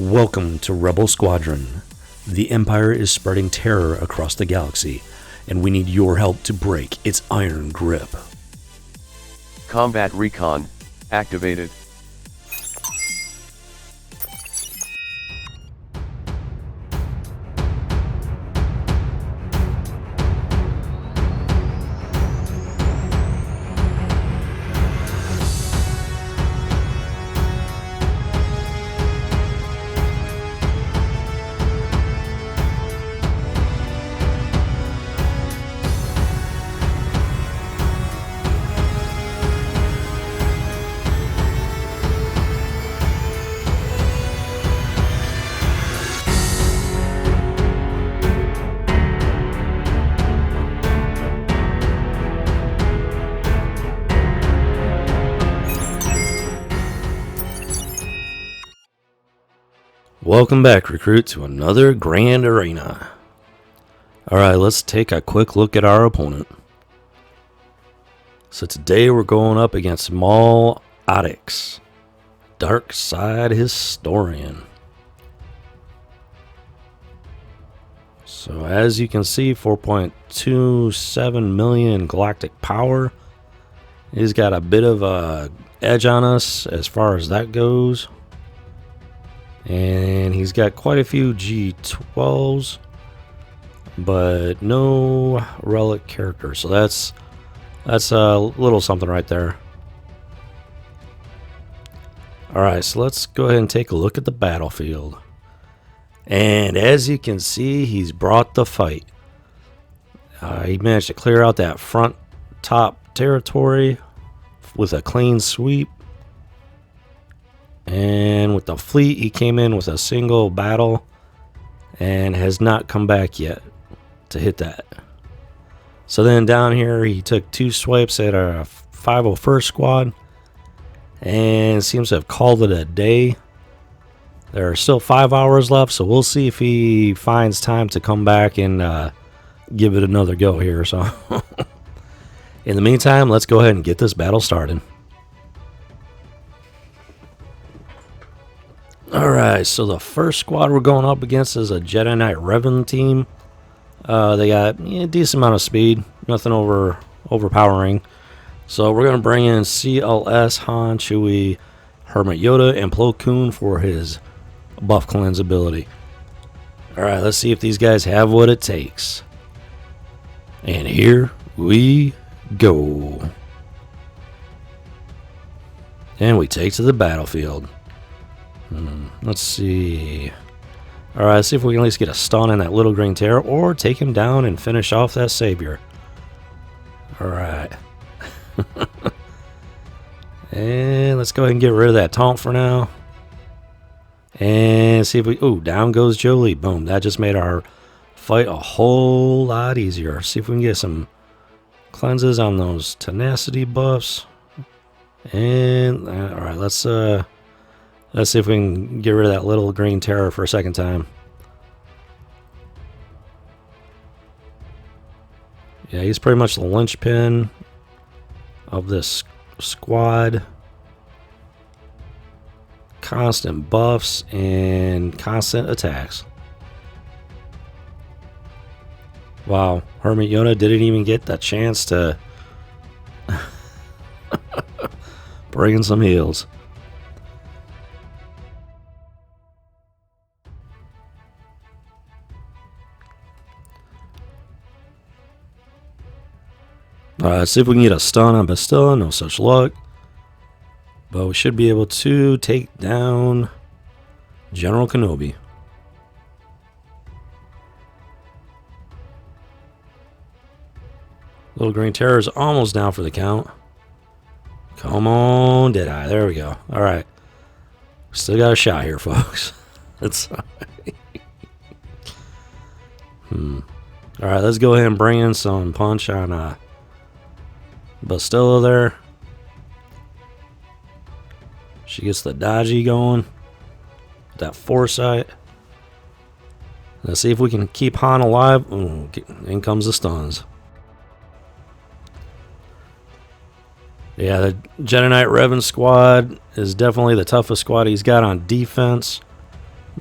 Welcome to Rebel Squadron. The Empire is spreading terror across the galaxy, and we need your help to break its iron grip. Combat Recon activated. Welcome back, recruit, to another grand arena. Alright, let's take a quick look at our opponent. So today we're going up against Maul Odyx, Dark Side Historian. So as you can see, 4.27 million galactic power. He's got a bit of a edge on us as far as that goes. And he's got quite a few G12s, but no relic characters. So that's a little something right there. Alright, so let's go ahead and take a look at the battlefield. And as you can see, he's brought the fight. He managed to clear out that front top territory with a clean sweep. And with the fleet, he came in with a single battle and has not come back yet to hit that. So then down here, he took 2 swipes at a 501st squad and seems to have called it a day. There are still 5 hours left, so we'll see if he finds time to come back and give it another go here. So in the meantime, let's go ahead and get this battle started. Alright, so the first squad we're going up against is a Jedi Knight Revan team. They got a decent amount of speed, nothing overpowering. So we're going to bring in CLS, Han, Chewie, Hermit Yoda, and Plo Koon for his buff cleanse ability. Alright, let's see if these guys have what it takes. And here we go. And we take to the battlefield. Let's see. Alright, let's see if we can at least get a stun in that little green terror or take him down and finish off that savior. Alright. And let's go ahead and get rid of that taunt for now. And see if we... Ooh, down goes Jolie. Boom. That just made our fight a whole lot easier. See if we can get some cleanses on those tenacity buffs. And... Alright, let's see if we can get rid of that little green terror for a second time. Yeah, he's pretty much the linchpin of this squad. Constant buffs and constant attacks. Wow, Hermit Yoda didn't even get the chance to bring in some heals. Let's see if we can get a stun on Bastilla. No such luck. But we should be able to take down General Kenobi. Little green terror is almost down for the count. Come on, Deadeye. There we go. Alright. Still got a shot here, folks. That's alright. Alright, let's go ahead and bring in some punch on Bastilla there. She gets the dodgy going. That foresight. Let's see if we can keep Han alive. Ooh, in comes the stuns. Yeah, the Jedi Knight Revan squad is definitely the toughest squad he's got on defense.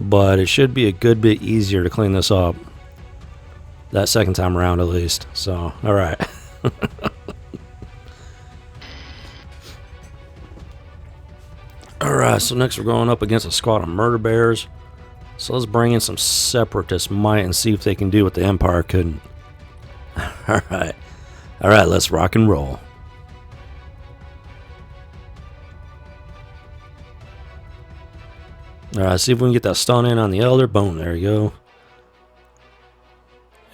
but it should be a good bit easier to clean this up that second time around at least. So, alright. Alright, so next we're going up against a squad of murder bears. So let's bring in some separatist might and see if they can do what the Empire couldn't. Alright. Alright, let's rock and roll. Alright, see if we can get that stun in on the Elder. Boom, there you go.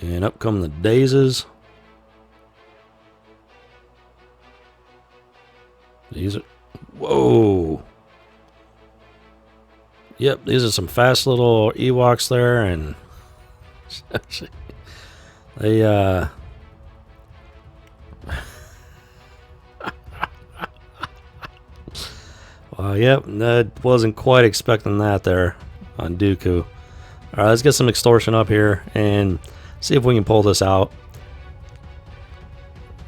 And up come the Dazes. These are... Whoa! Yep, these are some fast little Ewoks there, and... they, Well, yep, I wasn't quite expecting that there on Dooku. Alright, let's get some extortion up here and see if we can pull this out.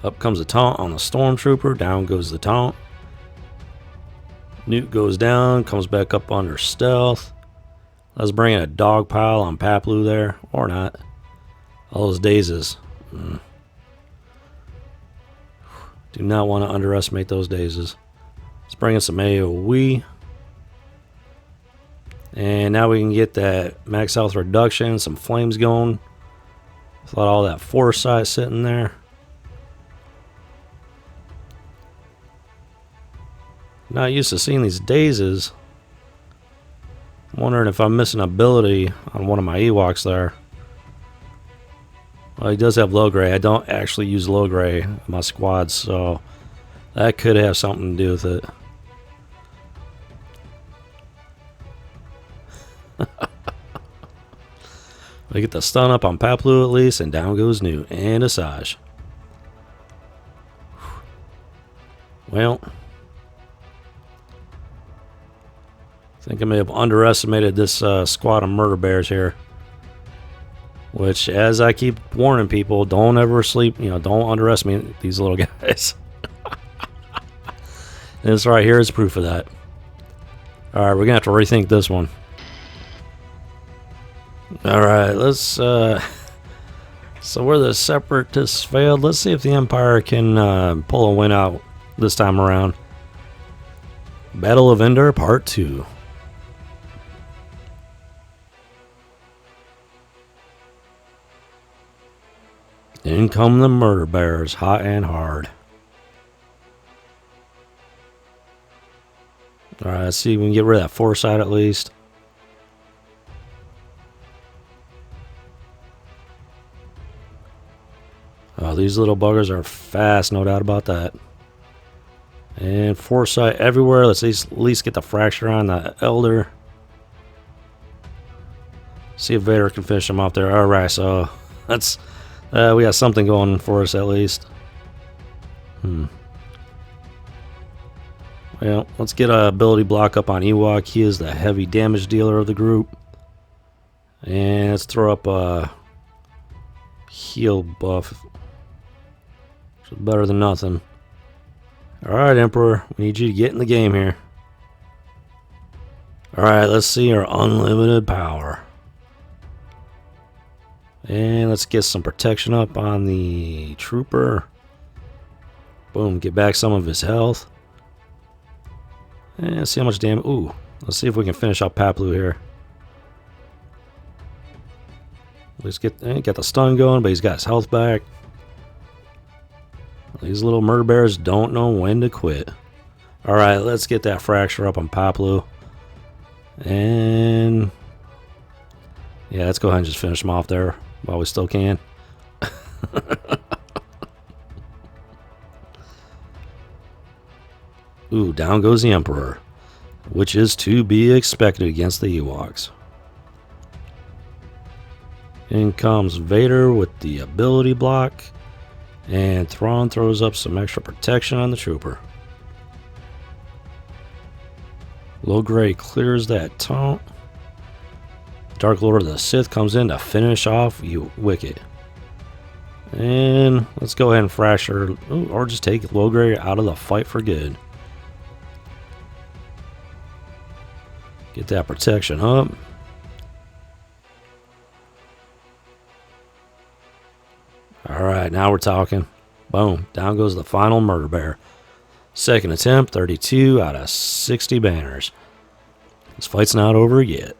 Up comes the taunt on the Stormtrooper. Down goes the taunt. Newt goes down, comes back up under stealth. Let's bring in a dog pile on Paplu there, or not. All those dazes. Do not want to underestimate those dazes. Let's bring in some AoE. And now we can get that max health reduction, some flames going. Without all that foresight sitting there. Not used to seeing these dazes. I'm wondering if I'm missing ability on one of my Ewoks there. Well, he does have low gray. I don't actually use low gray in my squads, so that could have something to do with it. We get the stun up on Paplu at least, and down goes Newt and Asajj. Well, I think I may have underestimated this squad of murder bears here. Which, as I keep warning people, don't ever sleep, don't underestimate these little guys. And this right here is proof of that. Alright, we're going to have to rethink this one. Alright, let's, so where the Separatists failed, let's see if the Empire can pull a win out this time around. Battle of Endor Part 2. In come the murder bears, hot and hard. Alright, let's see if we can get rid of that foresight at least. Oh, these little buggers are fast, no doubt about that. And foresight everywhere. Let's at least get the fracture on the Elder. See if Vader can finish him off there. Alright, so that's... we got something going for us at least. Well, let's get a ability block up on Ewok. He is the heavy damage dealer of the group. And let's throw up a heal buff. Which is better than nothing. Alright, Emperor. We need you to get in the game here. Alright, let's see our unlimited power. And let's get some protection up on the Trooper. Boom, get back some of his health. And see how much damage. Ooh, let's see if we can finish up Paplu here. Let's get the stun going, but he's got his health back. These little murder bears don't know when to quit. Alright, let's get that fracture up on Paplu. And yeah, let's go ahead and just finish him off there while we still can. Ooh, down goes the Emperor, which is to be expected against the Ewoks. In comes Vader with the ability block, and Thrawn throws up some extra protection on the Trooper. Low Gray clears that taunt. Dark Lord of the Sith comes in to finish off you Wicket. And let's go ahead and fracture, or just take Low Gray out of the fight for good. Get that protection up. Alright, now we're talking. Boom. Down goes the final murder bear. Second attempt, 32 out of 60 banners. This fight's not over yet.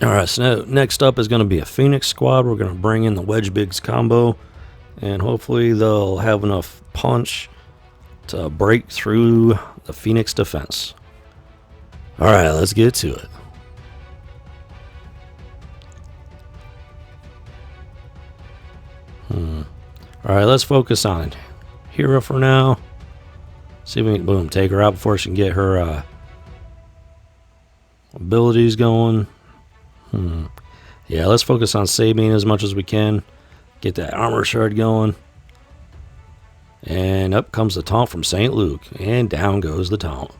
Alright, so next up is going to be a Phoenix squad. We're going to bring in the Wedge Bigs combo. And hopefully they'll have enough punch to break through the Phoenix defense. Alright, let's get to it. Alright, let's focus on Hera for now. See if we can, boom, take her out before she can get her abilities going. Yeah, let's focus on Sabine as much as we can. Get that armor shard going. And up comes the taunt from St. Luke. And down goes the taunt.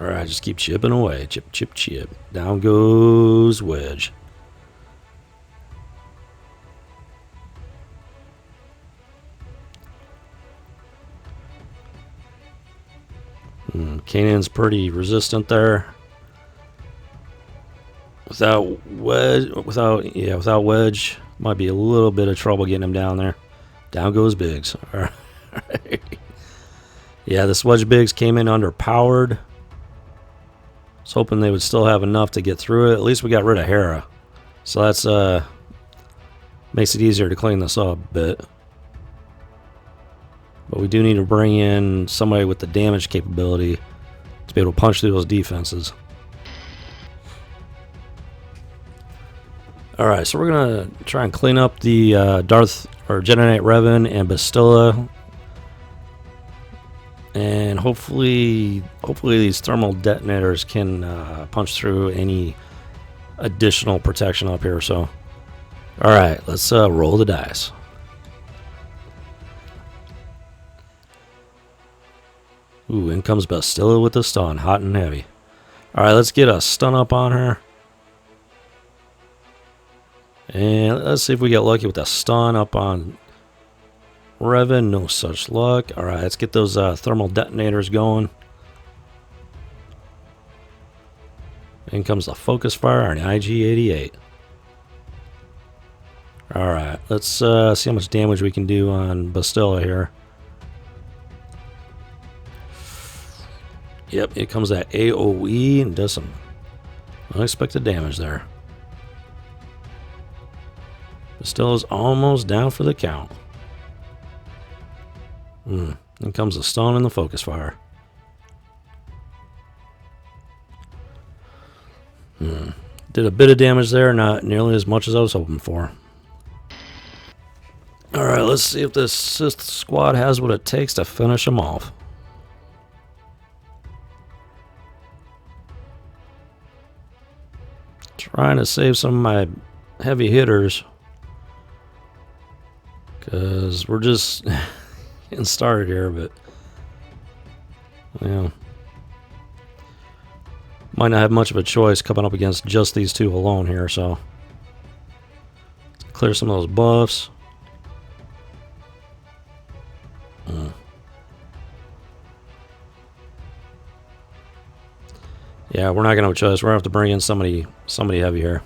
Alright, just keep chipping away. Chip, chip, chip. Down goes Wedge. Kanan's pretty resistant there. Without Wedge, might be a little bit of trouble getting him down there. Down goes Biggs. All right. Yeah, this Wedge Biggs came in underpowered. Was hoping they would still have enough to get through it. At least we got rid of Hera, so that's makes it easier to clean this up a bit. But we do need to bring in somebody with the damage capability to be able to punch through those defenses. Alright, so we're going to try and clean up the Darth or Jedi Knight Revan and Bastilla. And hopefully these thermal detonators can punch through any additional protection up here. So, alright, let's roll the dice. Ooh, in comes Bastilla with the stun, hot and heavy. Alright, let's get a stun up on her. And let's see if we get lucky with a stun up on Revan. No such luck. Alright, let's get those thermal detonators going. In comes the focus fire on the IG-88. Alright, let's see how much damage we can do on Bastilla here. Yep, here comes that AoE and does some unexpected damage there. Bastilla's almost down for the count. In comes the stun and the focus fire. Did a bit of damage there, not nearly as much as I was hoping for. Alright, let's see if this Sith squad has what it takes to finish them off. Trying to save some of my heavy hitters, because we're just getting started here, but yeah, might not have much of a choice coming up against just these two alone here, so let's clear some of those buffs. Yeah, we're not gonna have a choice. We're gonna have to bring in somebody heavy here.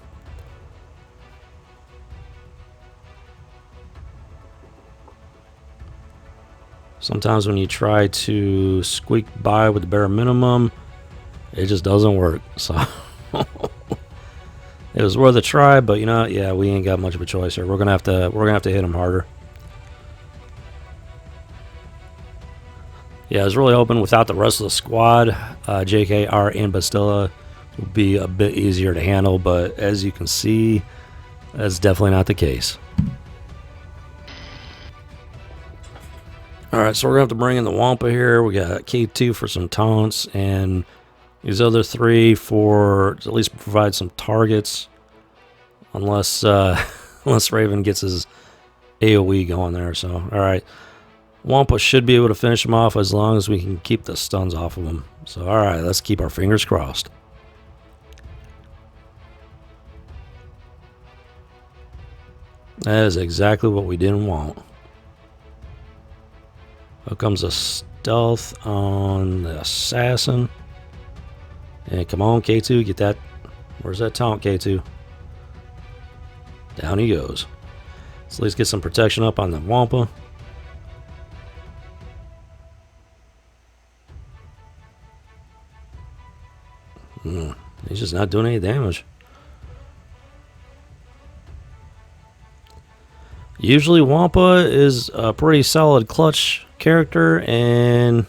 Sometimes when you try to squeak by with the bare minimum, it just doesn't work. So it was worth a try, but you know, yeah, we ain't got much of a choice here. We're gonna have to hit them harder. Yeah, I was really hoping without the rest of the squad, JKR and Bastilla would be a bit easier to handle, but as you can see, that's definitely not the case. Alright, so we're going to have to bring in the Wampa here. We got K2 for some taunts, and these other three for at least provide some targets. Unless unless Raven gets his AoE going there. So, alright. Wampa should be able to finish him off as long as we can keep the stuns off of him. So, alright, let's keep our fingers crossed. That is exactly what we didn't want. Here comes a stealth on the assassin. And come on, K2, get that. Where's that taunt, K2? Down he goes. So let's get some protection up on the Wampa. He's just not doing any damage. Usually Wampa is a pretty solid clutch character, and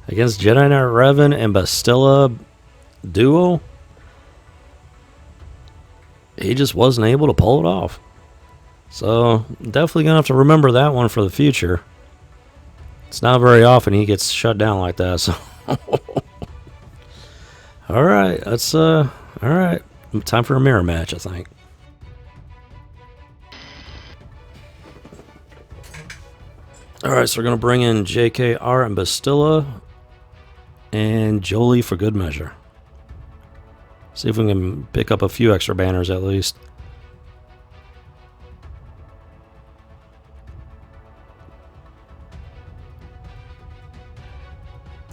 against Jedi Knight Revan and Bastilla duo, he just wasn't able to pull it off. So definitely gonna have to remember that one for the future. It's not very often he gets shut down like that. So all right, that's all right. Time for a mirror match, I think. All right, so we're gonna bring in JKR and Bastilla and Jolie for good measure. See if we can pick up a few extra banners at least.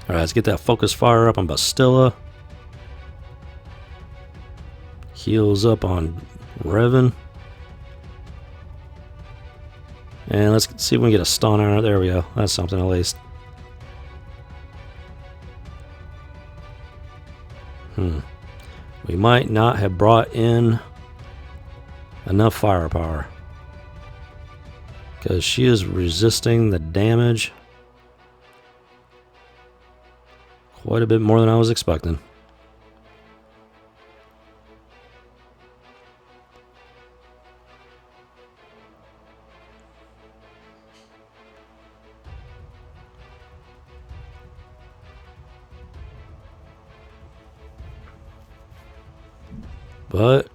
All right, let's get that focus fire up on Bastilla. Heals up on Revan. And let's see if we can get a stun on it. There we go. That's something at least. We might not have brought in enough firepower, because she is resisting the damage quite a bit more than I was expecting. But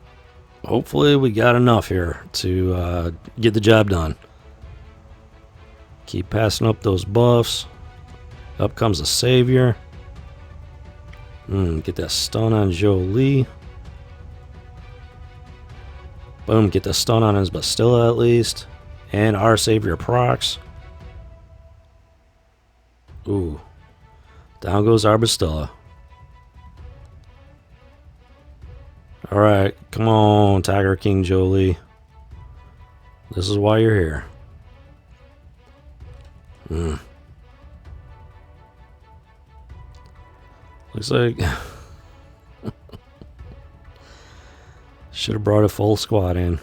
hopefully we got enough here to get the job done. Keep passing up those buffs. Up comes the Savior. Get that stun on Jolie. Boom, get the stun on his Bastilla at least. And our Savior procs. Ooh. Down goes our Bastilla. Alright, come on, Tiger King Jolie. This is why you're here. Looks like should have brought a full squad in.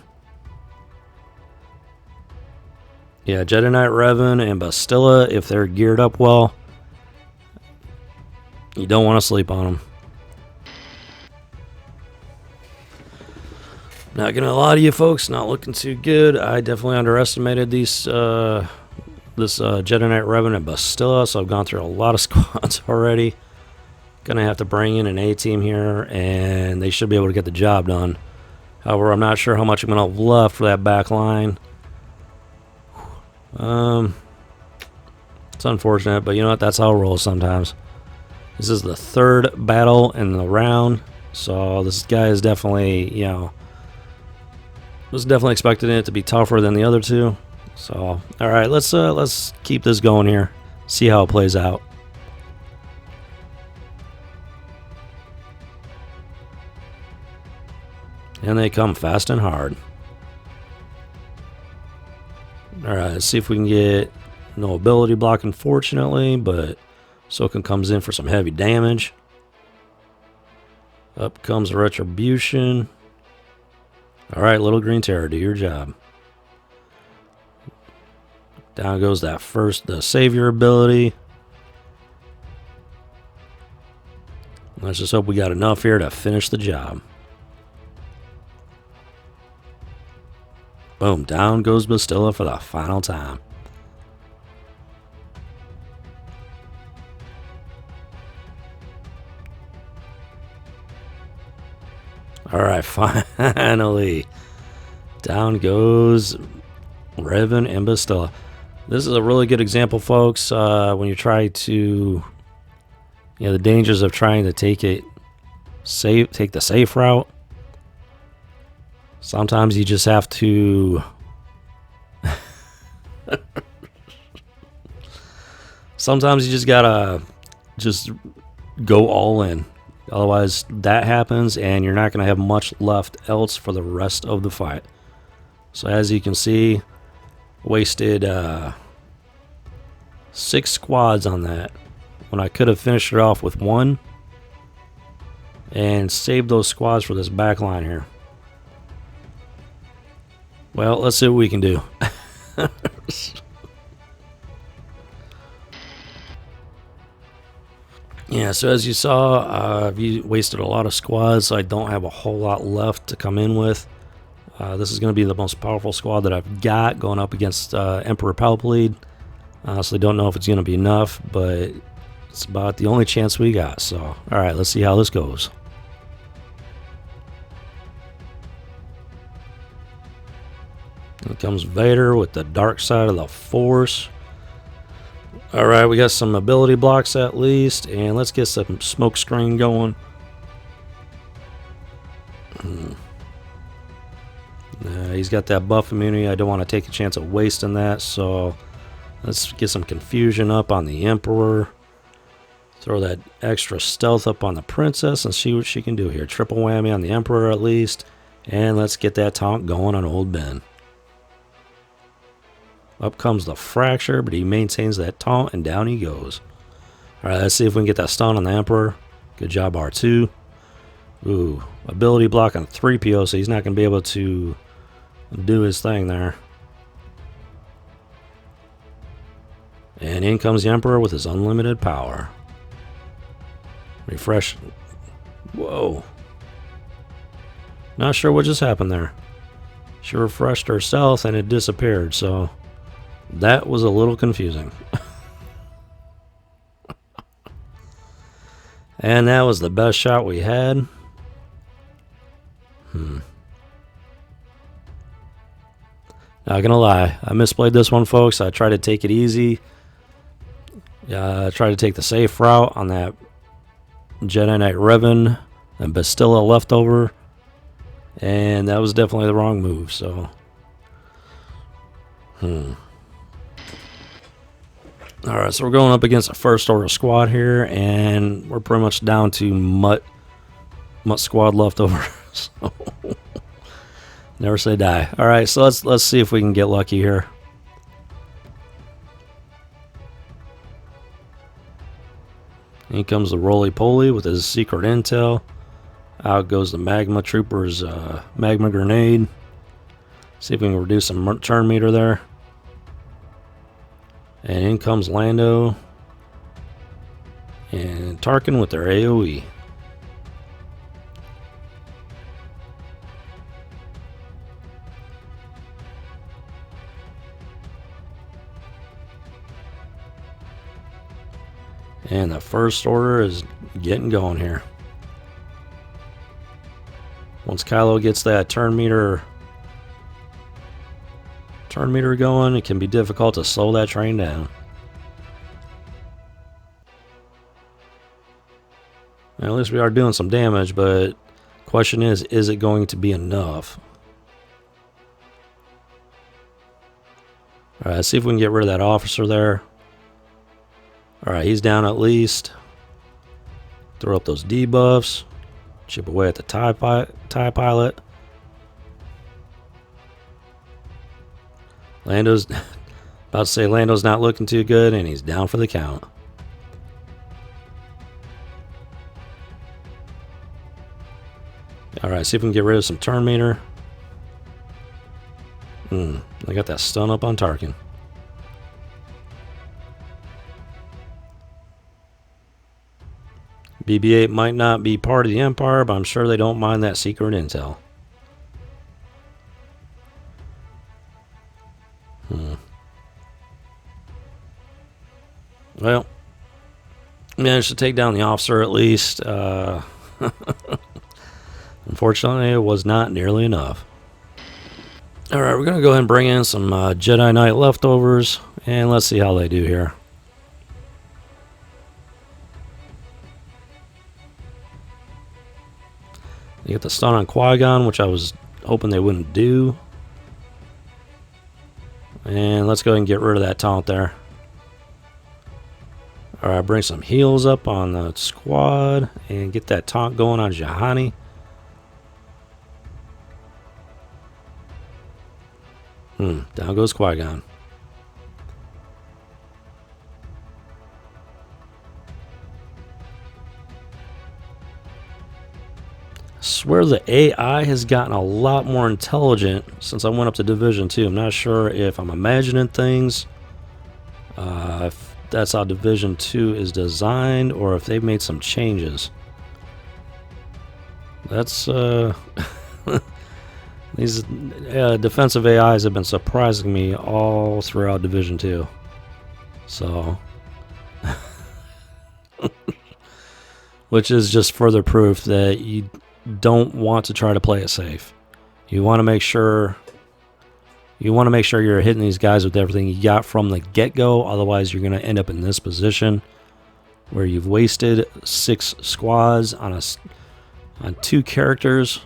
Yeah, Jedi Knight Revan and Bastilla, if they're geared up well, you don't want to sleep on them. Not gonna lie to you folks, not looking too good. I definitely underestimated these this Jedi Knight Revan and Bastilla, so I've gone through a lot of squads already. Gonna have to bring in an A-team here, and they should be able to get the job done. However, I'm not sure how much I'm gonna have left for that back line. It's unfortunate, but you know what? That's how it rolls sometimes. This is the third battle in the round, so this guy is definitely, you know, was definitely expecting it to be tougher than the other two. So, all right, let's keep this going here. See how it plays out. And they come fast and hard. All right, let's see if we can get no ability block, unfortunately, but Soken comes in for some heavy damage. Up comes the Retribution. All right, Little Green Terror, do your job. Down goes that the Savior ability. Let's just hope we got enough here to finish the job. Boom, down goes Bastilla for the final time. All right, finally. Down goes Revan and Bastilla. This is a really good example, folks, when you try to, you know, the dangers of trying to take the safe route. Sometimes you just have to sometimes you just gotta go all in. Otherwise, that happens, and you're not going to have much left else for the rest of the fight. So as you can see, wasted 6 squads on that, when I could have finished it off with 1 and saved those squads for this back line here. Well, let's see what we can do. Yeah, so as you saw, you wasted a lot of squads, so I don't have a whole lot left to come in with. This is going to be the most powerful squad that I've got going up against Emperor Palplead. So I don't know if it's going to be enough, but it's about the only chance we got. So, alright, let's see how this goes. Here comes Vader with the dark side of the Force. Alright, we got some ability blocks at least, and let's get some smoke screen going. He's got that buff immunity. I don't want to take a chance of wasting that, so let's get some confusion up on the Emperor. Throw that extra stealth up on the Princess and see what she can do here. Triple whammy on the Emperor at least, and let's get that taunt going on old Ben. Up comes the Fracture, but he maintains that taunt, and down he goes. Alright, let's see if we can get that stun on the Emperor. Good job, R2. Ooh, ability block on 3PO, so he's not going to be able to do his thing there. And in comes the Emperor with his unlimited power. Refresh. Whoa. Not sure what just happened there. She refreshed herself and it disappeared, so that was a little confusing. And that was the best shot we had. Not gonna lie, I misplayed this one, folks. I tried to take it easy. I tried to take the safe route on that Jedi Knight Revan and Bastilla leftover, and that was definitely the wrong move. So, Alright, so we're going up against a First Order squad here, and we're pretty much down to Mutt squad left over. So, never say die. Alright, so let's see if we can get lucky here. In comes the roly-poly with his secret intel. Out goes the Magma Trooper's Magma Grenade. See if we can reduce some turn meter there. And in comes Lando and Tarkin with their AoE. And the First Order is getting going here. Once Kylo gets that turn meter going, it can be difficult to slow that train down. Now, at least we are doing some damage, but question is it going to be enough? Alright, let's see if we can get rid of that officer there. Alright, he's down at least. Throw up those debuffs. Chip away at the TIE pilot. Lando's about to say Lando's not looking too good, and he's down for the count. Alright, see if we can get rid of some turn meter. I got that stun up on Tarkin. BB-8 might not be part of the Empire, but I'm sure they don't mind that secret intel. Well, managed to take down the officer at least. Unfortunately, it was not nearly enough. Alright, we're going to go ahead and bring in some Jedi Knight leftovers, and let's see how they do here. You get the stun on Qui-Gon, which I was hoping they wouldn't do. And let's go ahead and get rid of that taunt there. Alright, bring some heals up on the squad and get that taunt going on Jahani. Down goes Qui-Gon. I swear the AI has gotten a lot more intelligent since I went up to Division 2. I'm not sure if I'm imagining things, if that's how Division 2 is designed, or if they've made some changes. That's these defensive AIs have been surprising me all throughout Division 2. So, which is just further proof that you don't want to try to play it safe. You want to make sure you're hitting these guys with everything you got from the get-go. Otherwise, you're going to end up in this position where you've wasted 6 squads on 2 characters.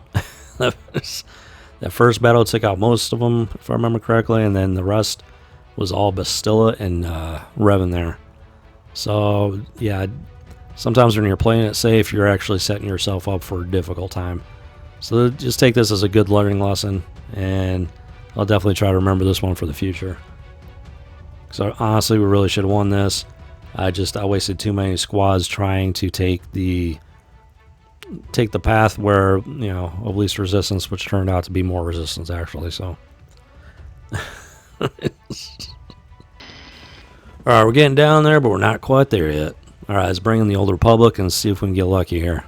That first battle took out most of them, if I remember correctly, and then the rest was all Bastilla and Revan there. So, yeah, sometimes when you're playing it safe, you're actually setting yourself up for a difficult time. So just take this as a good learning lesson, and I'll definitely try to remember this one for the future. So honestly, we really should have won this. I wasted too many squads trying to take the path where, of least resistance, which turned out to be more resistance actually. So alright, we're getting down there, but we're not quite there yet. Alright, let's bring in the Old Republic and see if we can get lucky here.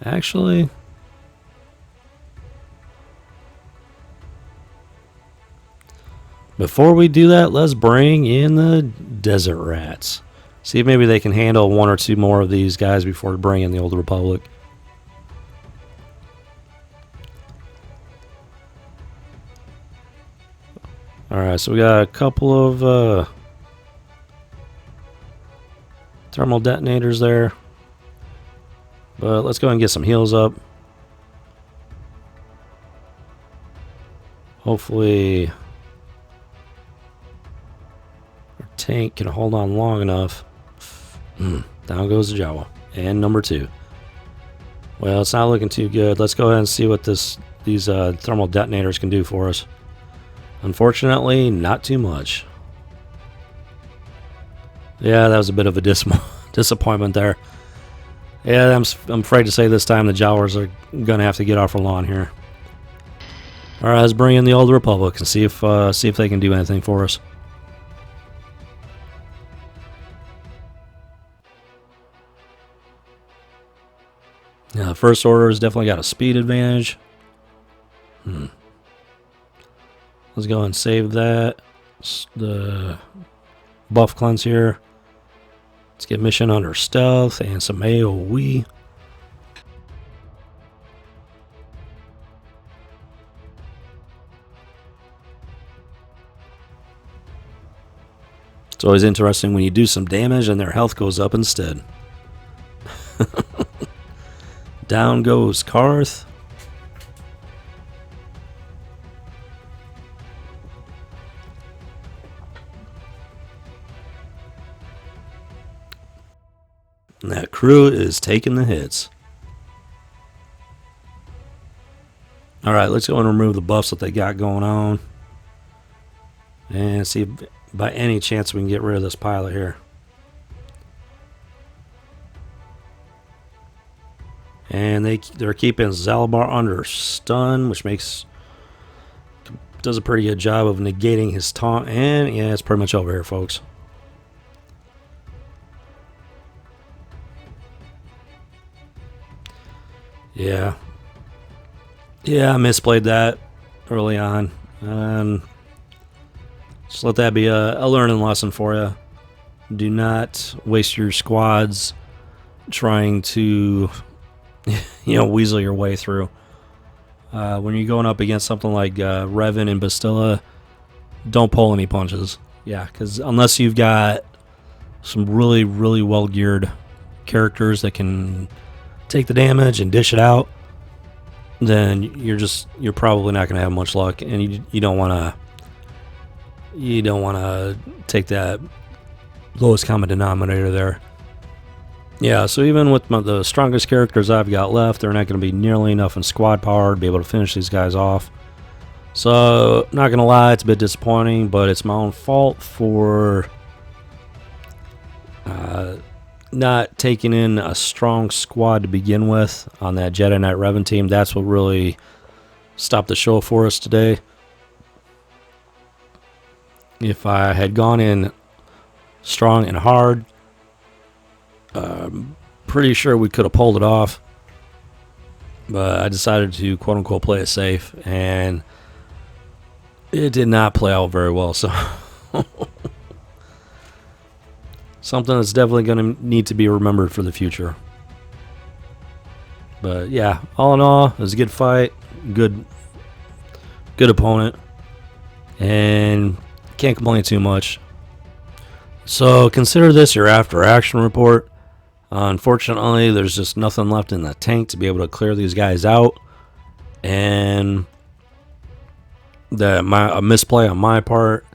Actually, before we do that, let's bring in the Desert Rats. See if maybe they can handle 1 or 2 more of these guys before we bring in the Old Republic. Alright, so we got a couple of thermal detonators there. But let's go ahead and get some heals up. Hopefully our tank can hold on long enough. Down goes the Jawa. And number 2. Well, it's not looking too good. Let's go ahead and see what these thermal detonators can do for us. Unfortunately, not too much. Yeah, that was a bit of a disappointment there. Yeah, I'm afraid to say this time the Jawas are going to have to get off our lawn here. Alright, let's bring in the Old Republic and see if they can do anything for us. Yeah, First Order has definitely got a speed advantage. Let's go and save that. The buff cleanse here. Let's get mission under stealth and some AoE. It's always interesting when you do some damage and their health goes up instead. Down goes Karth. And that crew is taking the hits. Alright, let's go and remove the buffs that they got going on. And see if by any chance we can get rid of this pilot here. And they're keeping Zalbar under stun, which does a pretty good job of negating his taunt. And yeah, it's pretty much over here, folks. Yeah, I misplayed that early on. Just let that be a learning lesson for you. Do not waste your squads trying to, weasel your way through. When you're going up against something like Revan and Bastilla, don't pull any punches. Yeah, because unless you've got some really, really well-geared characters that can take the damage and dish it out, then you're probably not going to have much luck, and you don't want to take that lowest common denominator there. Yeah, so even with the strongest characters I've got left, they're not going to be nearly enough in squad power to be able to finish these guys off. So, not going to lie, it's a bit disappointing, but it's my own fault for not taking in a strong squad to begin with on that Jedi Knight Revan team. That's what really stopped the show for us today. If I had gone in strong and hard, pretty sure we could have pulled it off, but I decided to quote-unquote play it safe, and it did not play out very well. So something that's definitely going to need to be remembered for the future. But yeah, all in all, it was a good fight, good opponent, and can't complain too much. So consider this your after action report. Unfortunately, there's just nothing left in the tank to be able to clear these guys out, and a misplay on my part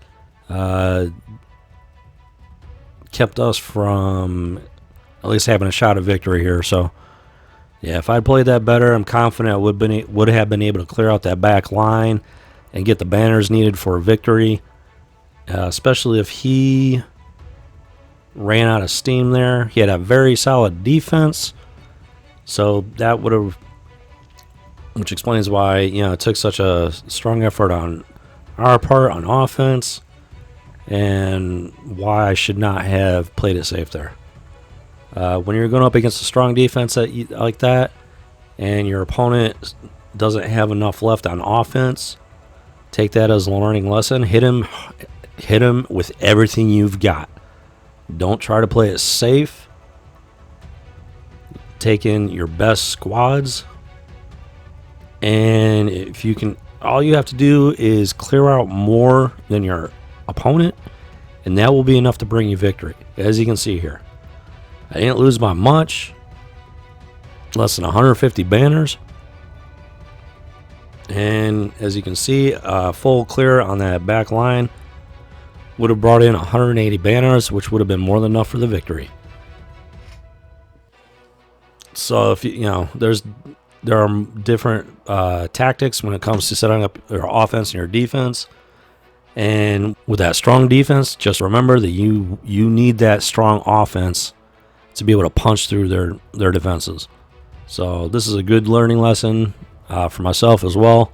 kept us from at least having a shot at victory here. So yeah, if I'd played that better, I'm confident I would have been able to clear out that back line and get the banners needed for a victory, especially if he ran out of steam there. He had a very solid defense, so that would have, which explains why, it took such a strong effort on our part on offense, and why I should not have played it safe there. When you're going up against a strong defense like that, and your opponent doesn't have enough left on offense, take that as a learning lesson. Hit him with everything you've got. Don't try to play it safe. Take in your best squads, and if you can, all you have to do is clear out more than your opponent, and that will be enough to bring you victory. As you can see here, I didn't lose by much, less than 150 banners, and as you can see, full clear on that back line would have brought in 180 banners, which would have been more than enough for the victory. So if there are different tactics when it comes to setting up your offense and your defense. And with that strong defense, just remember that you need that strong offense to be able to punch through their defenses. So this is a good learning lesson for myself as well.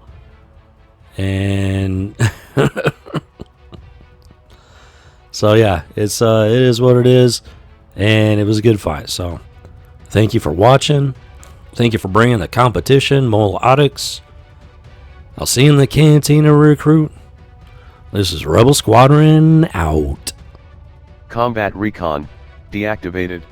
And so yeah, it is what it is, and it was a good fight. So thank you for watching. Thank you for bringing the competition, Mole Odyx. I'll see you in the Cantina, recruit. This is Rebel Squadron out. Combat Recon deactivated.